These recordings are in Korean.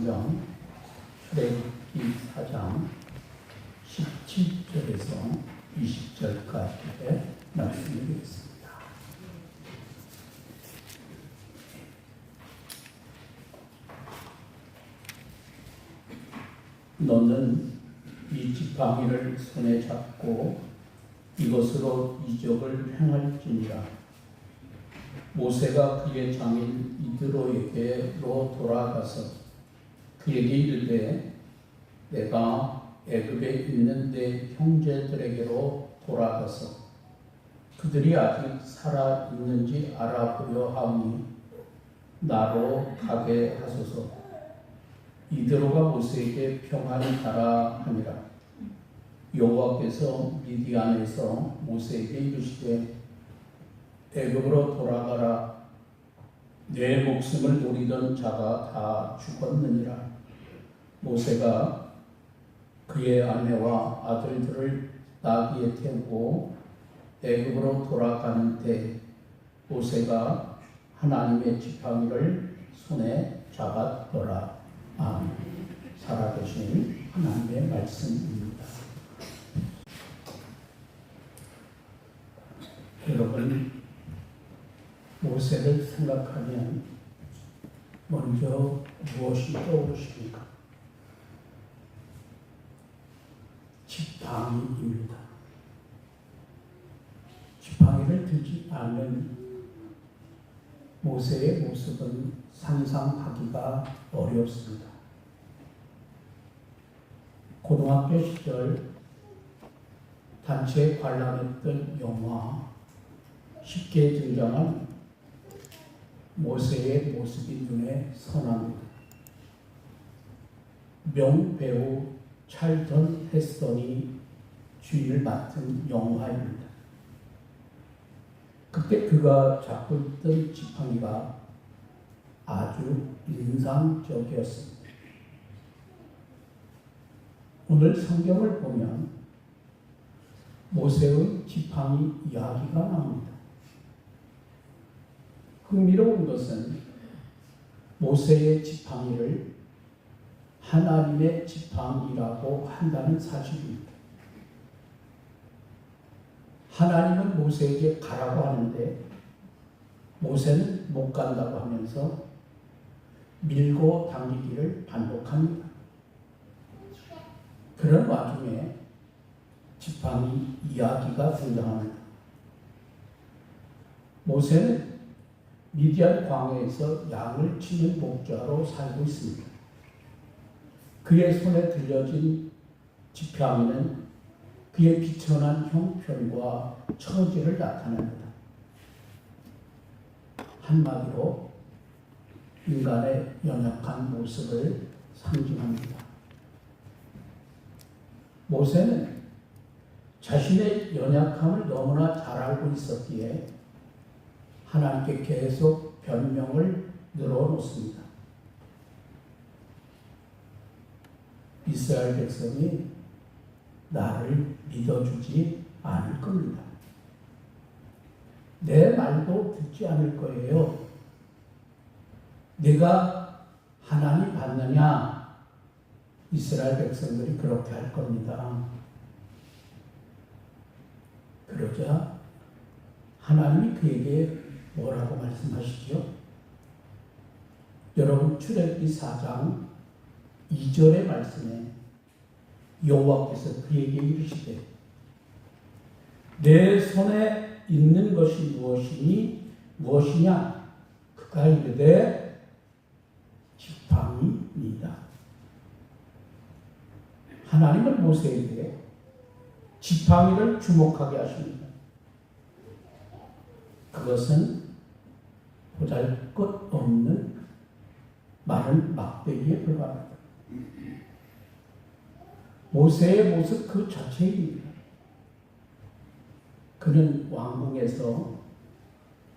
성경 출애굽기 4장 17절에서 20절까지의 말씀을 드리겠습니다. 너는 이 지팡이를 손에 잡고 이것으로 이적을 행할지니라. 모세가 그의 장인 이드로에게로 돌아가서 그에게 이르되 내가 애굽에 있는 내 형제들에게로 돌아가서 그들이 아직 살아 있는지 알아보려 하오니 나로 가게 하소서. 이드로가 모세에게 평안히 가라 하니라. 여호와께서 미디안에서 모세에게 이르시되 애굽으로 돌아가라. 내 목숨을 노리던 자가 다 죽었느니라. 모세가 그의 아내와 아들들을 나귀에 태우고 애굽으로 돌아가는 때 모세가 하나님의 지팡이를 손에 잡았더라. 아멘. 살아계신 하나님의 말씀입니다. 여러분, 모세를 생각하면 먼저 무엇이 떠오르십니까? 지팡이입니다. 지팡이를 들지 않는 모세의 모습은 상상하기가 어렵습니다. 고등학교 시절 단체에 관람했던 영화 쉽게 등장한 모세의 모습이 눈에 선합니다. 명배우 찰턴 헤스턴이 주인을 맡은 영화입니다. 그때 그가 잡고 있던 지팡이가 아주 인상적이었습니다. 오늘 성경을 보면 모세의 지팡이 이야기가 나옵니다. 흥미로운 것은 모세의 지팡이를 하나님의 지팡이라고 한다는 사실입니다. 하나님은 모세에게 가라고 하는데 모세는 못 간다고 하면서 밀고 당기기를 반복합니다. 그런 와중에 지팡이 이야기가 등장합니다. 모세는 미디안 광야에서 양을 치는 목자로 살고 있습니다. 그의 손에 들려진 지팡이는 그의 비천한 형편과 처지를 나타냅니다. 한마디로 인간의 연약한 모습을 상징합니다. 모세는 자신의 연약함을 너무나 잘 알고 있었기에 하나님께 계속 변명을 늘어놓습니다. 이스라엘 백성이 나를 믿어주지 않을 겁니다. 내 말도 듣지 않을 거예요. 내가 하나님 받느냐? 이스라엘 백성들이 그렇게 할 겁니다. 그러자 하나님이 그에게 뭐라고 말씀하시죠? 여러분, 출애굽기 4장 2절의 말씀에 여호와께서 그에게 이르시되 내 손에 있는 것이 무엇이냐? 그가 이르되 지팡이니이다. 하나님은 모세에게 지팡이를 주목하게 하십니다. 그것은 보잘것없는 마른 막대기에 불과합니다. 모세의 모습 그 자체입니다. 그는 왕궁에서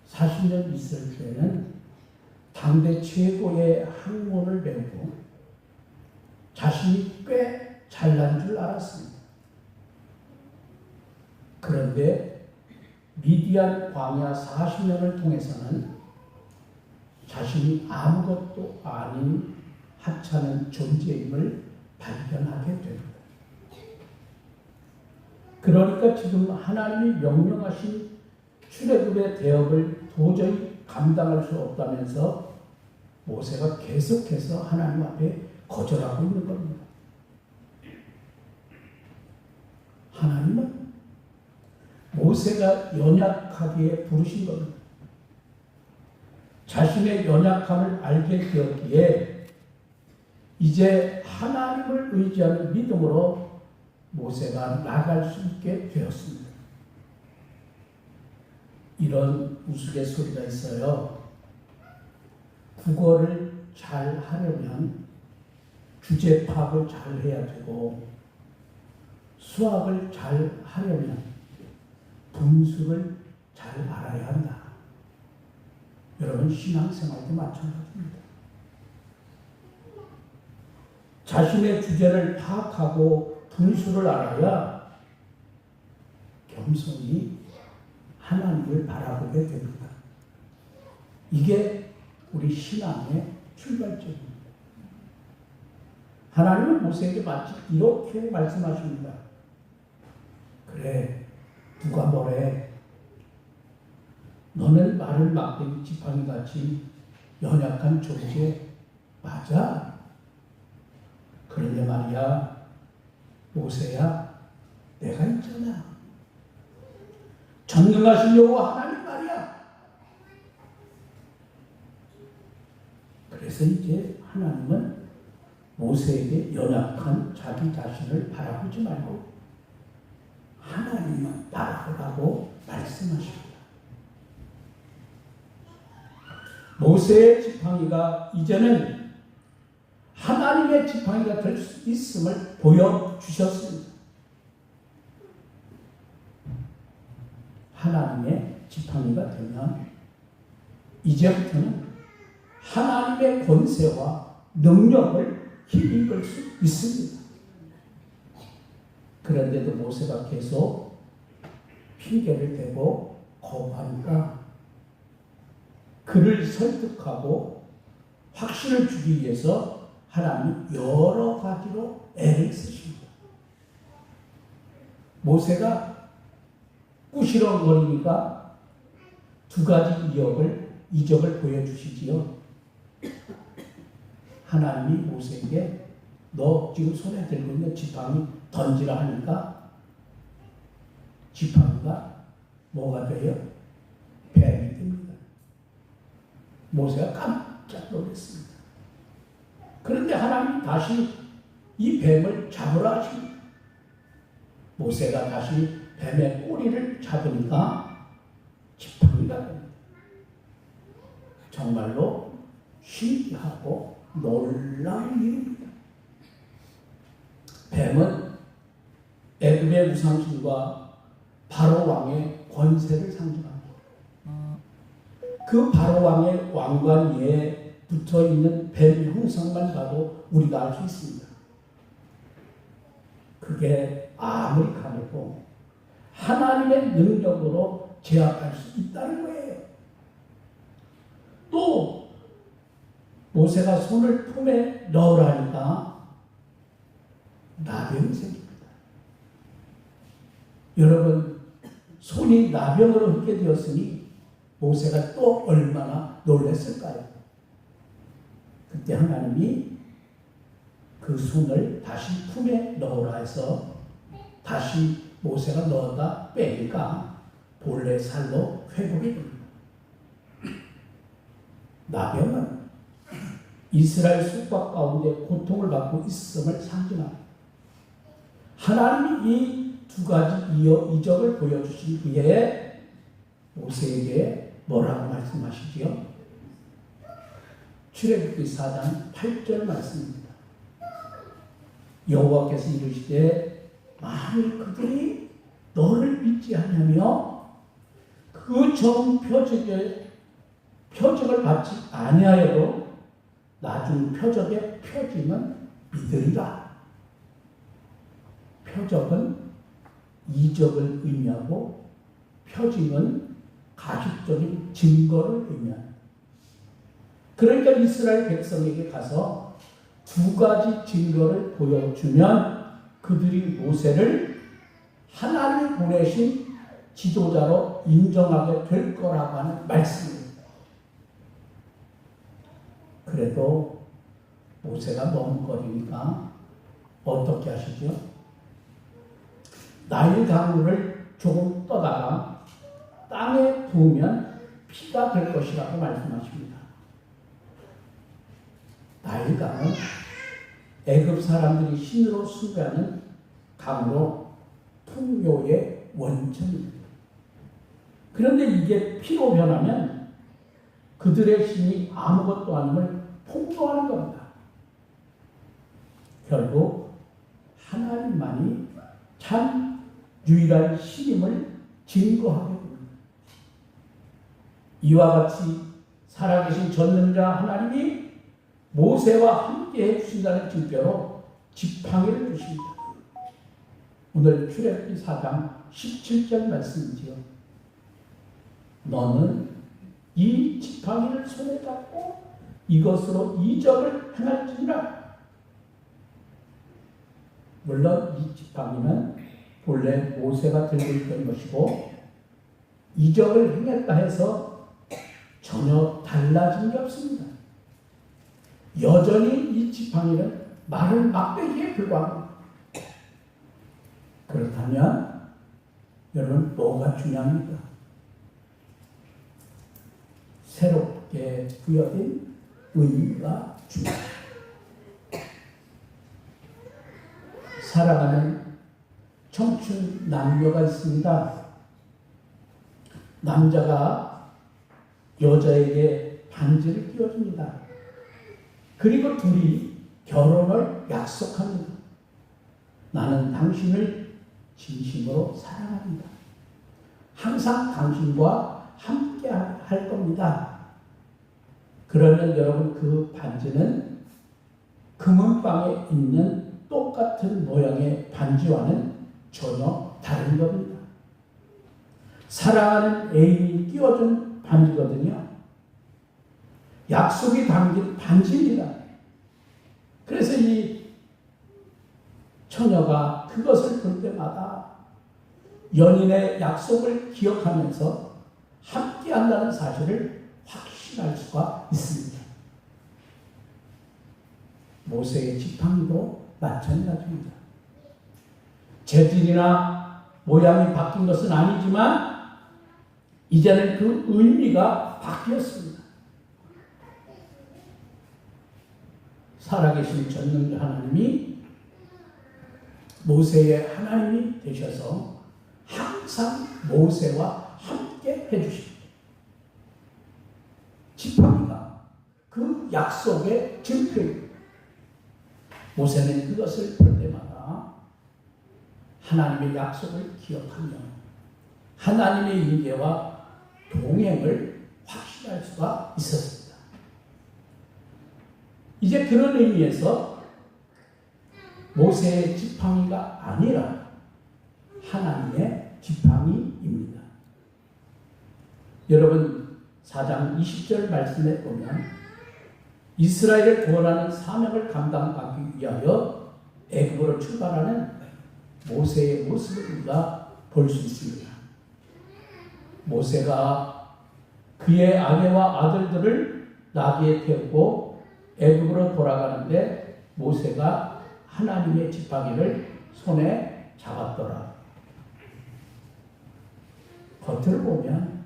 40년 있을 때는 당대 최고의 학문을 배우고 자신이 꽤 잘난 줄 알았습니다. 그런데 미디안 광야 40년을 통해서는 자신이 아무것도 아닌 하찮은 존재임을 발견하게 됩니다. 그러니까 지금 하나님이 명령하신 출애굽의 대업을 도저히 감당할 수 없다면서 모세가 계속해서 하나님 앞에 거절하고 있는 겁니다. 하나님은 모세가 연약하기에 부르신 겁니다. 자신의 연약함을 알게 되었기에 이제 하나님을 의지하는 믿음으로 모세가 나갈 수 있게 되었습니다. 이런 우스갯소리가 있어요. 국어를 잘 하려면 주제 파악을 잘 해야 되고, 수학을 잘 하려면 분수를 잘 알아야 한다. 여러분, 신앙생활도 마찬가지입니다. 자신의 주제를 파악하고 분수를 알아야 겸손히 하나님을 바라보게 됩니다. 이게 우리 신앙의 출발점입니다. 하나님은 모세에게 마치 이렇게 말씀하십니다. 그래, 누가 뭐래? 너는 마른 막대기 지팡이같이 연약한 존재 맞아. 그런데 말이야, 모세야, 내가 있잖아. 전능하신 여호와 하나님 말이야. 그래서 이제 하나님은 모세에게 연약한 자기 자신을 바라보지 말고 하나님만 바라보라고 말씀하십니다. 모세의 지팡이가 이제는 하나님의 지팡이가 될 수 있음을 보여주셨습니다. 하나님의 지팡이가 되면 이제부터는 하나님의 권세와 능력을 힘입을 수 있습니다. 그런데도 모세가 계속 핑계를 대고 거부하니까 그를 설득하고 확신을 주기 위해서 하나님이 여러 가지로 애를 쓰십니다. 모세가 꾸시렁거리니까 두 가지 이적을 보여주시지요. 하나님이 모세에게 너 지금 손에 들고 있는 지팡이 던지라 하니까 지팡이가 뭐가 돼요? 뱀이 됩니다. 모세가 깜짝 놀랐습니다. 그런데 하나님이 다시 이 뱀을 잡으라 하십니다. 모세가 다시 뱀의 꼬리를 잡으니까 지팡이가 됩니다. 정말로 신기하고 놀라운 일입니다. 뱀은 애굽의 우상신과 바로 왕의 권세를 상징합니다. 그 바로 왕의 왕관 위에 붙어 있는 뱀 형상만 봐도 우리가 알 수 있습니다. 그게 아무리 강해도 하나님의 능력으로 제압할 수 있다는 거예요. 또 모세가 손을 품에 넣으라니까 나병이 생깁니다. 여러분, 손이 나병으로 흙게 되었으니 모세가 또 얼마나 놀랐을까요? 그때 하나님이 그 손을 다시 품에 넣으라 해서 다시 모세가 넣었다 빼니까 본래 살로 회복이 됩니다. 나병은 이스라엘 숙박 가운데 고통을 받고 있음을 상징합니다. 하나님이 이 두 가지 이적을 보여주신 후에 모세에게 뭐라고 말씀하시지요? 출애굽기 4장 8절 말씀입니다. 여호와께서 이르시되 만일 그들이 너를 믿지 않으며 그 정 표적을 받지 아니하여도 나중 표적의 표징은 믿으리라. 표적은 이적을 의미하고 표징은 가식적인 증거를 의미합니다. 그러니까 이스라엘 백성에게 가서 두 가지 증거를 보여주면 그들이 모세를 하나님이 보내신 지도자로 인정하게 될 거라고 하는 말씀입니다. 그래도 모세가 머뭇거리니까 어떻게 하시죠? 나일 강물을 조금 떠다가 땅에 부으면 피가 될 것이라고 말씀하십니다. 나일 강은 애굽 사람들이 신으로 숭배하는 강으로 풍요의 원천입니다. 그런데 이게 피로 변하면 그들의 신이 아무것도 아님을 폭로하는 겁니다. 결국 하나님만이 참 유일한 신임을 증거하게 됩니다. 이와 같이 살아계신 전능자 하나님이 모세와 함께 해주신다는 증표로 지팡이를 주십니다. 오늘 출애굽기 4장 17절 말씀이지요. 너는 이 지팡이를 손에 잡고 이것으로 이적을 행할지니라. 물론 이 지팡이는 본래 모세가 들고 있던 것이고 이적을 행했다 해서 전혀 달라진 게 없습니다. 여전히 이 지팡이는 마른 막대기에 불과합니다. 그렇다면 여러분 뭐가 중요합니까? 새롭게 부여된 의미가 중요합니다. 살아가는 청춘 남녀가 있습니다. 남자가 여자에게 반지를 끼워줍니다. 그리고 둘이 결혼을 약속합니다. 나는 당신을 진심으로 사랑합니다. 항상 당신과 함께 할 겁니다. 그러면 여러분 그 반지는 금은방에 있는 똑같은 모양의 반지와는 전혀 다른 겁니다. 사랑하는 애인이 끼워준 반지거든요. 약속이 담긴 반지입니다. 그래서 이 처녀가 그것을 볼 때마다 연인의 약속을 기억하면서 함께한다는 사실을 확신할 수가 있습니다. 모세의 지팡이도 마찬가지입니다. 재질이나 모양이 바뀐 것은 아니지만 이제는 그 의미가 바뀌었습니다. 살아계신 전능자 하나님이 모세의 하나님이 되셔서 항상 모세와 함께 해주십니다. 지팡이가 그 약속의 증표입니다. 모세는 그것을 볼 때마다 하나님의 약속을 기억하며 하나님의 인계와 동행을 확신할 수가 있었습니다. 이제 그런 의미에서 모세의 지팡이가 아니라 하나님의 지팡이입니다. 여러분 4장 20절 말씀에 보면 이스라엘을 구원하는 사명을 감당하기 위하여 애굽으로 출발하는 모세의 모습을 우리가 볼 수 있습니다. 모세가 그의 아내와 아들들을 나귀에 태우고 애굽으로 돌아가는데 모세가 하나님의 지팡이를 손에 잡았더라. 겉을 보면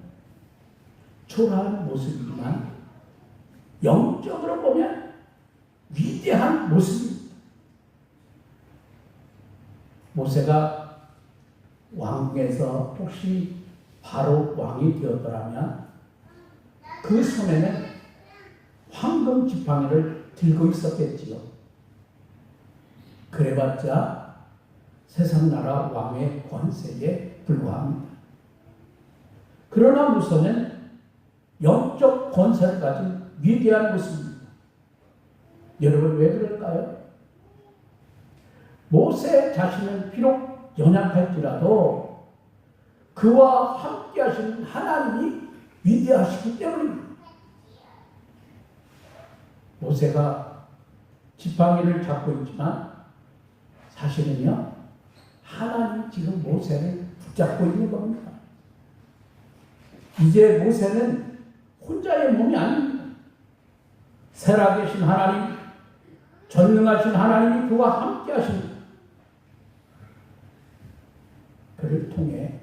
초라한 모습이지만 영적으로 보면 위대한 모습입니다. 모세가 왕궁에서 혹시 바로 왕이 되었더라면 그 손에는 황금 지팡이를 들고 있었겠지요. 그래봤자 세상 나라 왕의 권세에 불과합니다. 그러나 모세는 영적 권세를 가진 위대한 모습입니다. 여러분 왜 그럴까요? 모세 자신은 비록 연약할지라도 그와 함께 하시는 하나님이 위대하시기 때문입니다. 모세가 지팡이를 잡고 있지만 사실은요, 하나님이 지금 모세를 붙잡고 있는 겁니다. 이제 모세는 혼자의 몸이 아닙니다. 살아계신 하나님, 전능하신 하나님이 그와 함께 하십니다. 그를 통해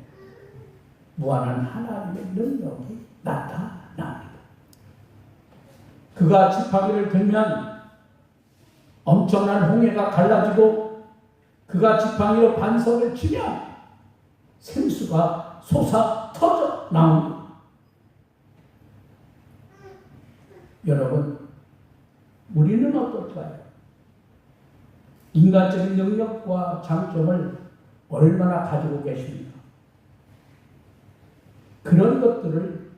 무한한 하나님의 능력이 나타납니다. 그가 지팡이를 들면 엄청난 홍해가 갈라지고, 그가 지팡이로 반석을 치면 생수가 솟아 터져 나옵니다. 여러분, 우리는 어떨까요? 인간적인 능력과 장점을 얼마나 가지고 계십니까? 그런 것들을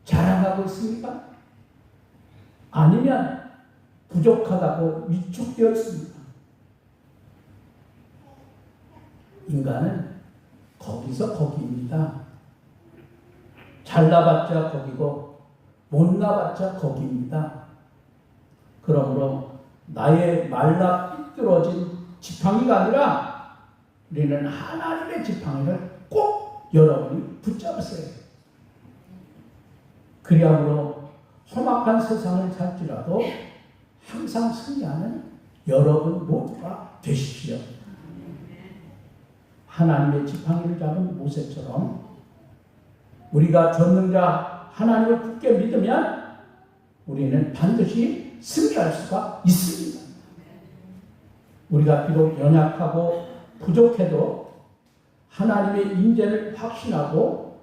자랑하고 있습니까? 아니면 부족하다고 위축되어 있습니다. 인간은 거기서 거기입니다. 잘나봤자 거기고 못나봤자 거기입니다. 그러므로 나의 말라 삐뚤어진 지팡이가 아니라 우리는 하나님의 지팡이를 꼭 여러분이 붙잡으세요. 그리함으로 험악한 세상을 살지라도 항상 승리하는 여러분 모두가 되십시오. 하나님의 지팡이를 잡은 모세처럼 우리가 전능자 하나님을 굳게 믿으면 우리는 반드시 승리할 수가 있습니다. 우리가 비록 연약하고 부족해도 하나님의 인재를 확신하고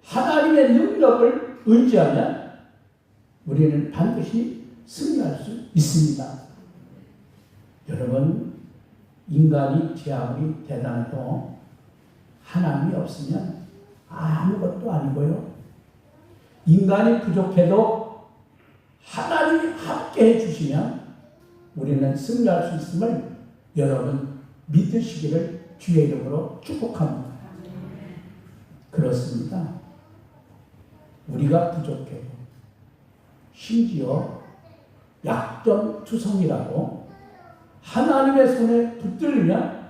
하나님의 능력을 의지하면 우리는 반드시 승리할 수 있습니다. 여러분, 인간이 제 아무리 대단해도 하나님이 없으면 아무것도 아니고요. 인간이 부족해도 하나님이 함께 해주시면 우리는 승리할 수 있음을 여러분 믿으시기를 주의 이름으로 축복합니다. 그렇습니다. 우리가 부족해도 심지어 약점투성이라고 하나님의 손에 붙들리면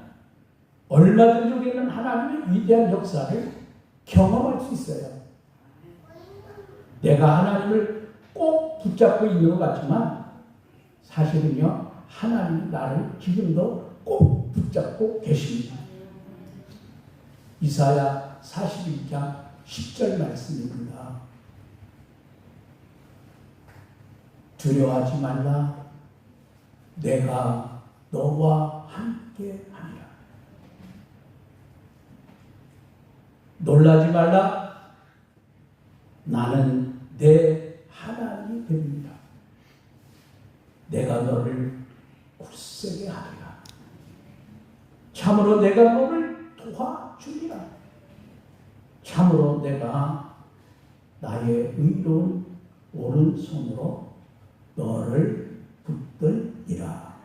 얼마든지 우리는 하나님의 위대한 역사를 경험할 수 있어요. 내가 하나님을 꼭 붙잡고 있는 것 같지만 사실은요, 하나님이 나를 지금도 꼭 붙잡고 계십니다. 이사야 41장 10절 말씀입니다. 두려워하지 말라. 내가 너와 함께 하리라. 놀라지 말라. 나는 내 하나님이 됩니다. 내가 너를 굳세게 하리라. 참으로 내가 너를 도와주리라. 참으로 내가 나의 의로운 오른손으로 너를 붙들리라.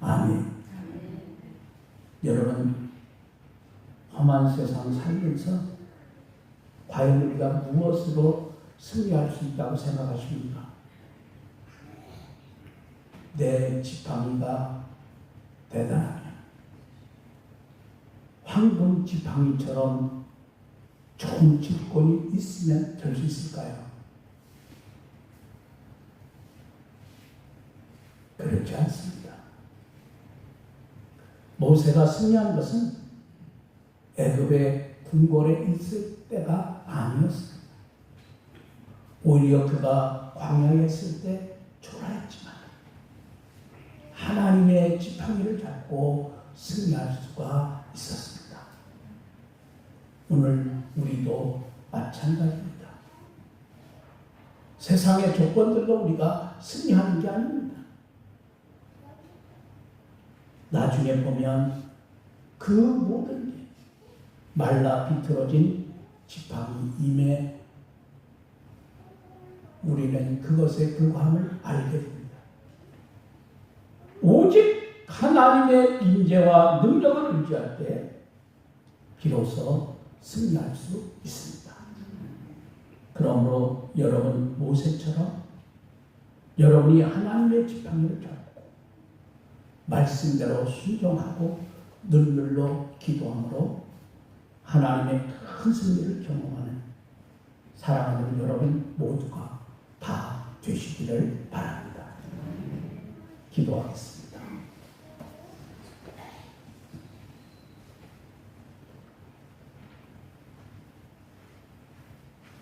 아멘. 여러분, 험한 세상 살면서 과연 우리가 무엇으로 승리할 수 있다고 생각하십니까? 내 지팡이가 대단하면 황금 지팡이처럼 좋은 질권이 있으면 될 수 있을까요? 그렇지 않습니다. 모세가 승리한 것은 애굽의 궁궐에 있을 때가 아니었습니다. 오히려 그가 광야에 있을 때 초라했지만 하나님의 지팡이를 잡고 승리할 수가 있었습니다. 오늘 우리도 마찬가지입니다. 세상의 조건들로 우리가 승리하는 게 아닙니다. 나중에 보면 그 모든 게 말라 비틀어진 지팡이임에 우리는 그것에 불과함을 알게 됩니다. 오직 하나님의 인재와 능력을 의지할 때 비로소 승리할 수 있습니다. 그러므로 여러분 모세처럼 여러분이 하나님의 지팡이를 잡고 말씀대로 순종하고 눈물로 기도함으로 하나님의 큰 승리를 경험하는 사랑하는 여러분 모두가 다 되시기를 바랍니다. 기도하겠습니다.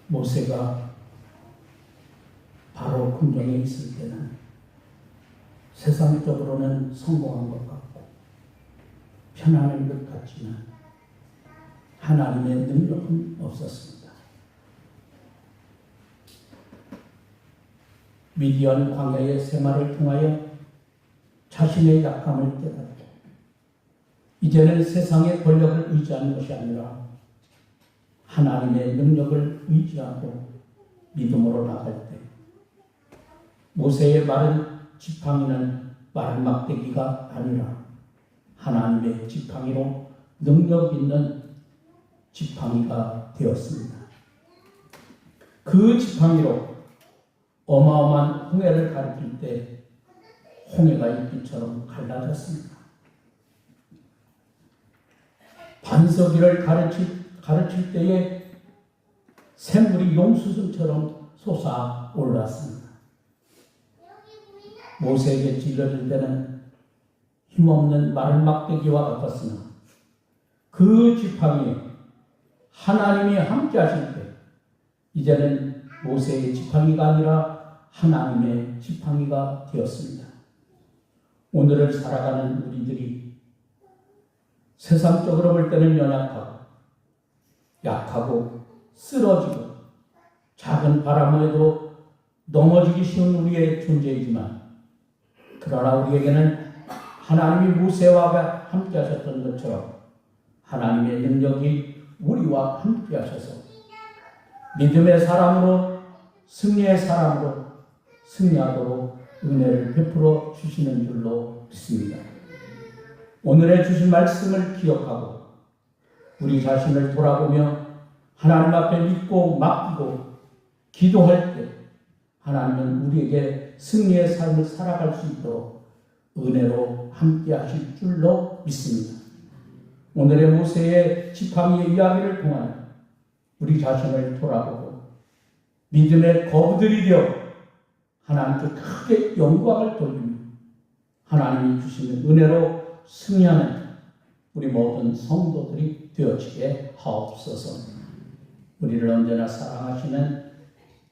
모세가 바로 궁정에 있을 때는 세상적으로는 성공한 것 같고 편안한 것 같지만 하나님의 능력은 없었습니다. 미디안 광야의 생활을 통하여 자신의 약함을 깨닫고 이제는 세상의 권력을 의지하는 것이 아니라 하나님의 능력을 의지하고 믿음으로 나갈 때 모세의 마른 지팡이는 마른 막대기가 아니라 하나님의 지팡이로 능력 있는 지팡이가 되었습니다. 그 지팡이로 어마어마한 홍해를 가리킬 때 홍해가 이끼처럼 갈라졌습니다. 반석이를 가르칠 때에 샘물이 용수순처럼 솟아올랐습니다. 모세에게 찔러질 때는 힘없는 마른 막대기와 같았으나 그 지팡이에 하나님이 함께 하실 때 이제는 모세의 지팡이가 아니라 하나님의 지팡이가 되었습니다. 오늘을 살아가는 우리들이 세상적으로 볼 때는 약하고 쓰러지고 작은 바람에도 넘어지기 쉬운 우리의 존재이지만 그러나 우리에게는 하나님이 모세와 함께 하셨던 것처럼 하나님의 능력이 우리와 함께 하셔서 믿음의 사람으로 승리의 사람으로 승리하도록 은혜를 베풀어 주시는 줄로 믿습니다. 오늘의 주신 말씀을 기억하고 우리 자신을 돌아보며 하나님 앞에 믿고 맡기고 기도할 때 하나님은 우리에게 승리의 삶을 살아갈 수 있도록 은혜로 함께 하실 줄로 믿습니다. 오늘의 모세의 지팡이의 이야기를 통하여 우리 자신을 돌아보고 믿음의 거부들이 되어 하나님께 크게 영광을 돌리며 하나님이 주시는 은혜로 승리하는 우리 모든 성도들이 되어지게 하옵소서. 우리를 언제나 사랑하시는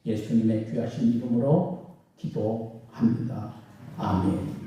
예수님의 귀하신 이름으로 기도합니다. 아멘.